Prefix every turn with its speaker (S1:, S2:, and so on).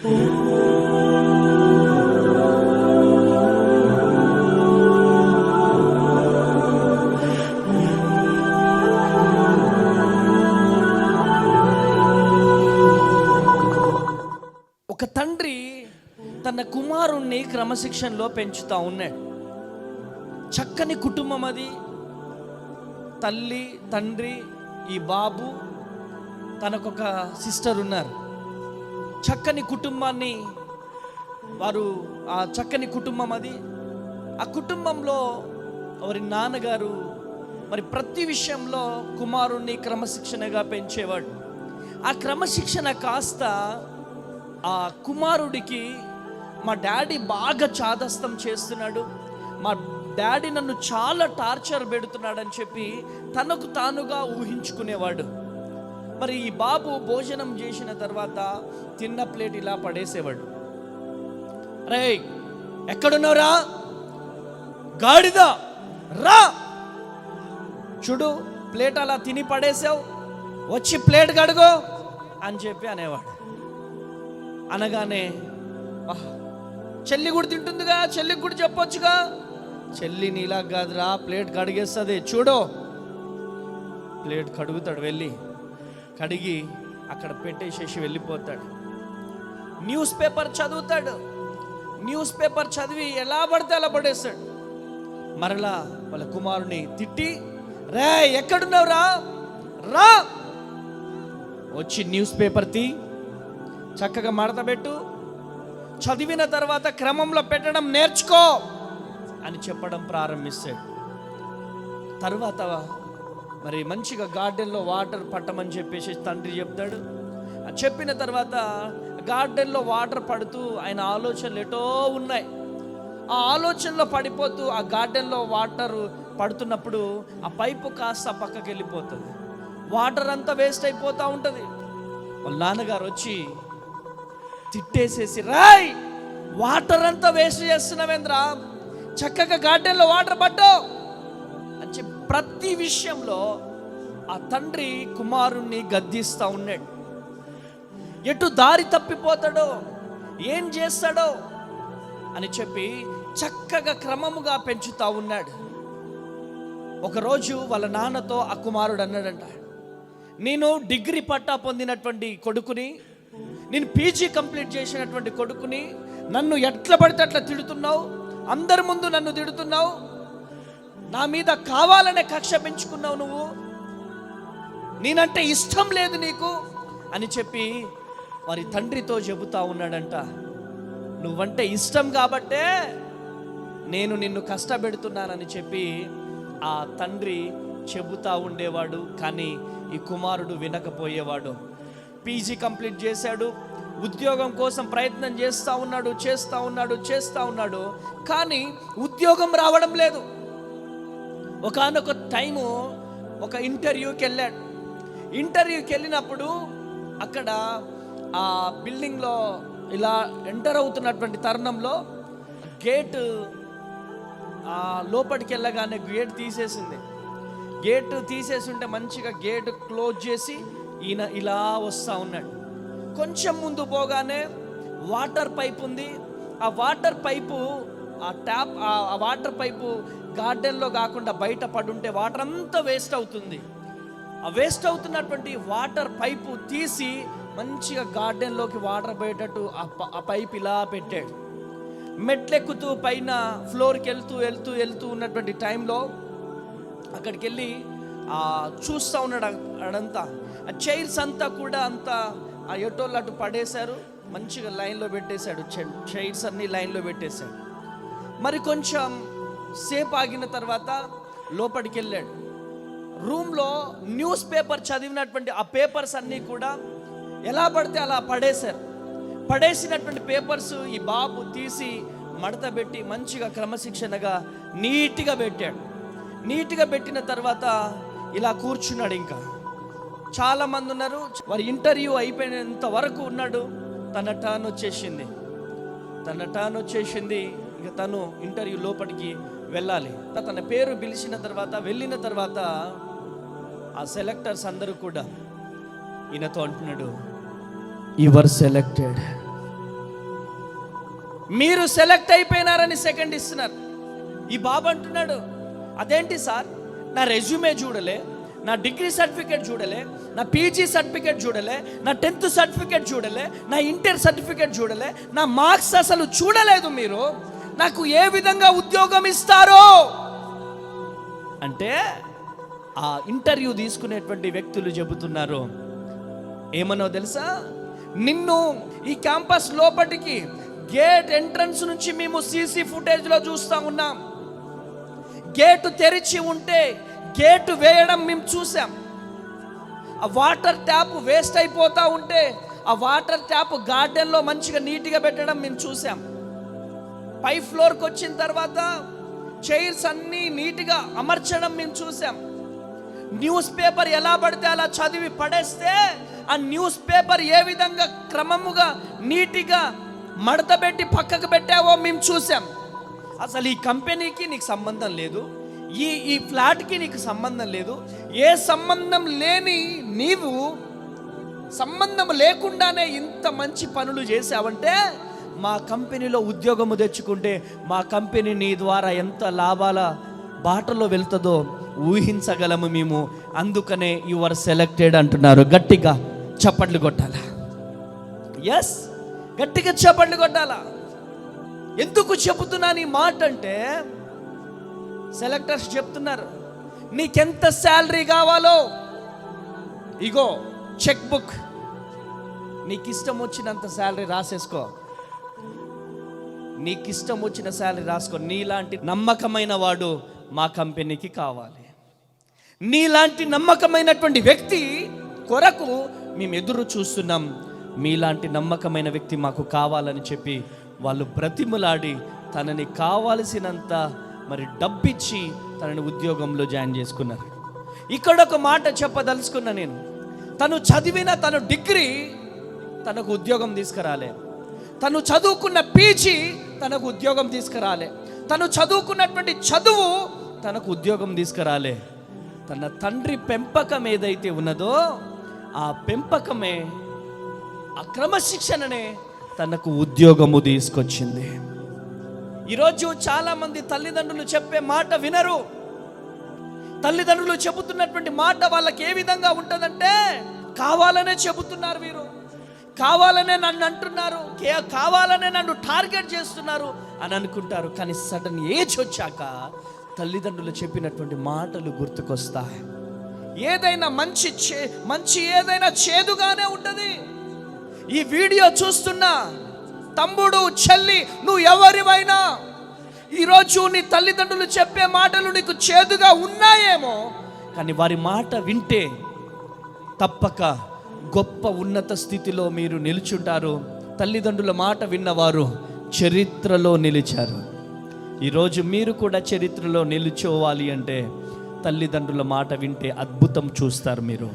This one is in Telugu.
S1: ఒక తండ్రి తన కుమారుణ్ణి క్రమశిక్షణలో పెంచుతా ఉన్నాడు. చక్కని కుటుంబం అది. తల్లి, తండ్రి, ఈ బాబు, తనకొక సిస్టర్ ఉన్నారు. చక్కని కుటుంబాన్ని వారు, ఆ చక్కని కుటుంబం అది. ఆ కుటుంబంలో వారి నాన్నగారు మరి ప్రతి విషయంలో కుమారుణ్ణి క్రమశిక్షణగా పెంచేవాడు. ఆ క్రమశిక్షణ కాస్త ఆ కుమారుడికి, మా డాడీ బాగా చాదస్తం చేస్తున్నాడు, మా డాడీ నన్ను చాలా టార్చర్ పెడుతున్నాడని చెప్పి తనకు తానుగా ఊహించుకునేవాడు. మరి ఈ బాబు భోజనం చేసిన తర్వాత తిన్న ప్లేట్ ఇలా పడేసేవాడు. రే, ఎక్కడున్నావురా గాడిద, రా, చూడు ప్లేట్ అలా తిని పడేసావు, వచ్చి ప్లేట్ కడుగో అని చెప్పి అనేవాడు. అనగానే చెల్లి కూడా తింటుందిగా, చెల్లికి కూడా చెప్పొచ్చుగా. చెల్లి నీలా కాదురా, ప్లేట్ కడిగేస్తుంది, చూడు. ప్లేట్ కడుగుతాడు, వెళ్ళి కడిగి అక్కడ పెట్టేసేసి వెళ్ళిపోతాడు. న్యూస్ పేపర్ చదువుతాడు. న్యూస్ పేపర్ చదివి ఎలా పడితే అలా పడేస్తాడు. మరలా వాళ్ళ కుమారుని తిట్టి, రే ఎక్కడున్నావురా, రా, వచ్చి న్యూస్ పేపర్ తీ, చక్కగా మడత పెట్టు, చదివిన తర్వాత క్రమంలో పెట్టడం నేర్చుకో అని చెప్పడం ప్రారంభిస్తాడు. తర్వాత మరి మంచిగా గార్డెన్లో వాటర్ పట్టమని చెప్పేసి తండ్రి చెప్తాడు. చెప్పిన తర్వాత గార్డెన్లో వాటర్ పడుతూ ఆయన ఆలోచనలు ఎటో ఉన్నాయి. ఆ ఆలోచనలో పడిపోతూ ఆ గార్డెన్లో వాటర్ పడుతున్నప్పుడు ఆ పైపు కాస్త పక్కకి వెళ్ళిపోతుంది. వాటర్ అంతా వేస్ట్ అయిపోతూ ఉంటుంది. వాళ్ళ నాన్నగారు వచ్చి తిట్టేసేసి, రాయ్ వాటర్ అంతా వేస్ట్ చేస్తున్నావేంద్రా, చక్కగా గార్డెన్లో వాటర్ పట్టు అని చెప్పి ప్రతి విషయంలో ఆ తండ్రి కుమారుణ్ణి గద్దిస్తూ ఉన్నాడు. ఎటు దారి తప్పిపోతాడో, ఏం చేస్తాడో అని చెప్పి చక్కగా క్రమముగా పెంచుతూ ఉన్నాడు. ఒకరోజు వాళ్ళ నాన్నతో ఆ కుమారుడు అన్నాడంట, నేను డిగ్రీ పట్టా పొందినటువంటి కొడుకుని, నేను పీజీ కంప్లీట్ చేసినటువంటి కొడుకుని నన్ను ఎట్లా పడితే అట్లా తిడుతున్నావు, అందరి ముందు నన్ను తిడుతున్నావు, నా మీద కావాలనే కక్ష పెంచుకున్నావు, నువ్వు నేనంటే ఇష్టం లేదు నీకు అని చెప్పి వారి తండ్రితో చెబుతా ఉన్నాడంట. నువ్వంటే ఇష్టం కాబట్టే నేను నిన్ను కష్టపెడుతున్నానని చెప్పి ఆ తండ్రి చెబుతా ఉండేవాడు. కానీ ఈ కుమారుడు వినకపోయేవాడు. పీజీ కంప్లీట్ చేశాడు, ఉద్యోగం కోసం ప్రయత్నం చేస్తూ ఉన్నాడు. కానీ ఉద్యోగం రావడం లేదు. ఒకానొక టైము ఒక ఇంటర్వ్యూకి వెళ్ళాడు. ఇంటర్వ్యూకి వెళ్ళినప్పుడు అక్కడ ఆ బిల్డింగ్లో ఇలా ఎంటర్ అవుతున్నటువంటి తరుణంలో గేటు లోపలికి వెళ్ళగానే గేట్ తీసేసింది. గేట్ తీసేసి ఉంటే మంచిగా గేట్ క్లోజ్ చేసి ఈయన ఇలా వస్తూ ఉన్నాడు. కొంచెం ముందు పోగానే వాటర్ పైప్ ఉంది. ఆ వాటర్ పైపు, ఆ ట్యాప్, ఆ వాటర్ పైపు గార్డెన్లో కాకుండా బయట పడుంటే వాటర్ అంతా వేస్ట్ అవుతుంది. ఆ వేస్ట్ అవుతున్నటువంటి వాటర్ పైపు తీసి మంచిగా గార్డెన్లోకి వాటర్ పోయేటట్టు ఆ పైప్ ఇలా పెట్టాడు. మెట్లెక్కుతూ పైన ఫ్లోర్కి వెళ్తూ ఉన్నటువంటి టైంలో అక్కడికి వెళ్ళి చూస్తూ ఉన్నాడు. అడంతా ఆ చైర్స్ అంతా కూడా అంతా ఆ ఎటోళ్ళు అటు పడేశారు, మంచిగా లైన్లో పెట్టేశాడు. చైర్స్ అన్నీ లైన్లో పెట్టేశాడు. మరి కొంచెం సేపు ఆగిన తర్వాత లోపలికి వెళ్ళాడు. రూమ్లో న్యూస్ పేపర్ చదివినటువంటి ఆ పేపర్స్ అన్నీ కూడా ఎలా పడితే అలా పడేశారు. పడేసినటువంటి పేపర్స్ ఈ బాబు తీసి మడత పెట్టి మంచిగా క్రమశిక్షణగా నీట్గా పెట్టాడు. నీట్గా పెట్టిన తర్వాత ఇలా కూర్చున్నాడు. ఇంకా చాలామంది ఉన్నారు. వారి ఇంటర్వ్యూ అయిపోయినంత వరకు ఉన్నాడు. తన టర్న్ వచ్చేసింది. ఇక తను ఇంటర్వ్యూ లోపలికి వెళ్ళాలి. తన పేరు పిలిచిన తర్వాత వెళ్ళిన తర్వాత ఆ సెలెక్టర్స్ అందరూ కూడా ఈయనతో అంటున్నాడు, యువర్ సెలెక్టెడ్, మీరు సెలెక్ట్ అయిపోయినారని సెకండ్ ఇస్తున్నారు. ఈ బాబు అంటున్నాడు, అదేంటి సార్, నా రెజ్యూమే చూడలే, నా డిగ్రీ సర్టిఫికేట్ చూడలే, నా పీజీ సర్టిఫికేట్ చూడలే, నా 10th సర్టిఫికేట్ చూడలే, నా ఇంటర్ సర్టిఫికేట్ చూడలే, నా మార్క్స్ అసలు చూడలేదు, మీరు నాకు ఏ విధంగా ఉద్యోగం ఇస్తారో అంటే ఆ ఇంటర్వ్యూ తీసుకునేటువంటి వ్యక్తులు చెబుతున్నారు, ఏమనో తెలుసా, నిన్ను ఈ క్యాంపస్ లోపటికి గేట్ ఎంట్రన్స్ నుంచి మేము సీసీ ఫుటేజ్లో చూస్తూ ఉన్నాం. గేటు తెరిచి ఉంటే గేటు వేయడం మేము చూసాం. ఆ వాటర్ ట్యాప్ వేస్ట్ అయిపోతూ ఉంటే ఆ వాటర్ ట్యాప్ గార్డెన్లో మంచిగా నీట్గా పెట్టడం మేము చూసాం. పై ఫ్లోర్కి వచ్చిన తర్వాత చైర్స్ అన్నీ నీట్గా అమర్చడం మేము చూసాం. న్యూస్ పేపర్ ఎలా పడితే అలా చదివి పడేస్తే ఆ న్యూస్ పేపర్ ఏ విధంగా క్రమముగా నీట్గా మడతపెట్టి పక్కకు పెట్టావో మేము చూసాం. అసలు ఈ కంపెనీకి నీకు సంబంధం లేదు, ఈ ఫ్లాట్కి నీకు సంబంధం లేదు. ఏ సంబంధం లేని నీవు సంబంధం లేకుండానే ఇంత మంచి పనులు చేసావంటే మా కంపెనీలో ఉద్యోగము తెచ్చుకుంటే మా కంపెనీ నీ ద్వారా ఎంత లాభాల బాటలో వెళ్తుందో ఊహించగలము మేము. అందుకనే యు ఆర్ సెలెక్టెడ్ అంటున్నారు. గట్టిగా చప్పట్లు కొట్టాలా? ఎస్, గట్టిగా చప్పట్లు కొట్టాలా? ఎందుకు చెబుతున్నాను ఈ మాట అంటే, సెలెక్టర్స్ చెప్తున్నారు, నీకెంత శాలరీ కావాలో ఇగో చెక్ బుక్, నీకు ఇష్టం వచ్చినంత శాలరీ రాసేసుకో, నీకు ఇష్టం వచ్చిన శాలరీ రాసుకో. నీలాంటి నమ్మకమైన వాడు మా కంపెనీకి కావాలి. నీలాంటి నమ్మకమైనటువంటి వ్యక్తి కొరకు మేము ఎదురు చూస్తున్నాం. మీలాంటి నమ్మకమైన వ్యక్తి మాకు కావాలని చెప్పి వాళ్ళు బ్రతిమలాడి తనని కావాల్సినంత మరి డబ్బిచ్చి తనని ఉద్యోగంలో జాయిన్ చేసుకున్నారు. ఇక్కడ ఒక మాట చెప్పదలుచుకున్నా నేను, తను చదివిన తన డిగ్రీ తనకు ఉద్యోగం తీసుకురాలే, తను చదువుకున్న పీజీ తనకు ఉద్యోగం తీసుకురాలే, తను చదువుకున్నటువంటి చదువు తనకు ఉద్యోగం తీసుకురాలే. తన తండ్రి పెంపకం ఏదైతే ఉన్నదో ఆ పెంపకమే, ఆ క్రమశిక్షణనే తనకు ఉద్యోగము తీసుకొచ్చింది. ఈరోజు చాలామంది తల్లిదండ్రులు చెప్పే మాట వినరు. తల్లిదండ్రులు చెబుతున్నటువంటి మాట వాళ్ళకి ఏ విధంగా ఉంటుందంటే, కావాలనే చెబుతున్నారు, వీరు కావాలనే నన్ను అంటున్నారు, కావాలనే నన్ను టార్గెట్ చేస్తున్నారు అని అనుకుంటారు. కానీ సడన్ ఏజ్ వచ్చాక తల్లిదండ్రులు చెప్పినటువంటి మాటలు గుర్తుకొస్తాయి. ఏదైనా మంచి ఏదైనా చేదుగానే ఉంటుంది. ఈ వీడియో చూస్తున్నా తమ్ముడు, చెల్లి, నువ్వు ఎవరివైనా ఈరోజు నీ తల్లిదండ్రులు చెప్పే మాటలు నీకు చేదుగా ఉన్నాయేమో, కానీ వారి మాట వింటే తప్పక గొప్ప ఉన్నత స్థితిలో మీరు నిలుచుంటారు. తల్లిదండ్రుల మాట విన్నవారు చరిత్రలో నిలిచారు. ఈరోజు మీరు కూడా చరిత్రలో నిలుచోవాలి అంటే తల్లిదండ్రుల మాట వింటే అద్భుతం చూస్తారు మీరు.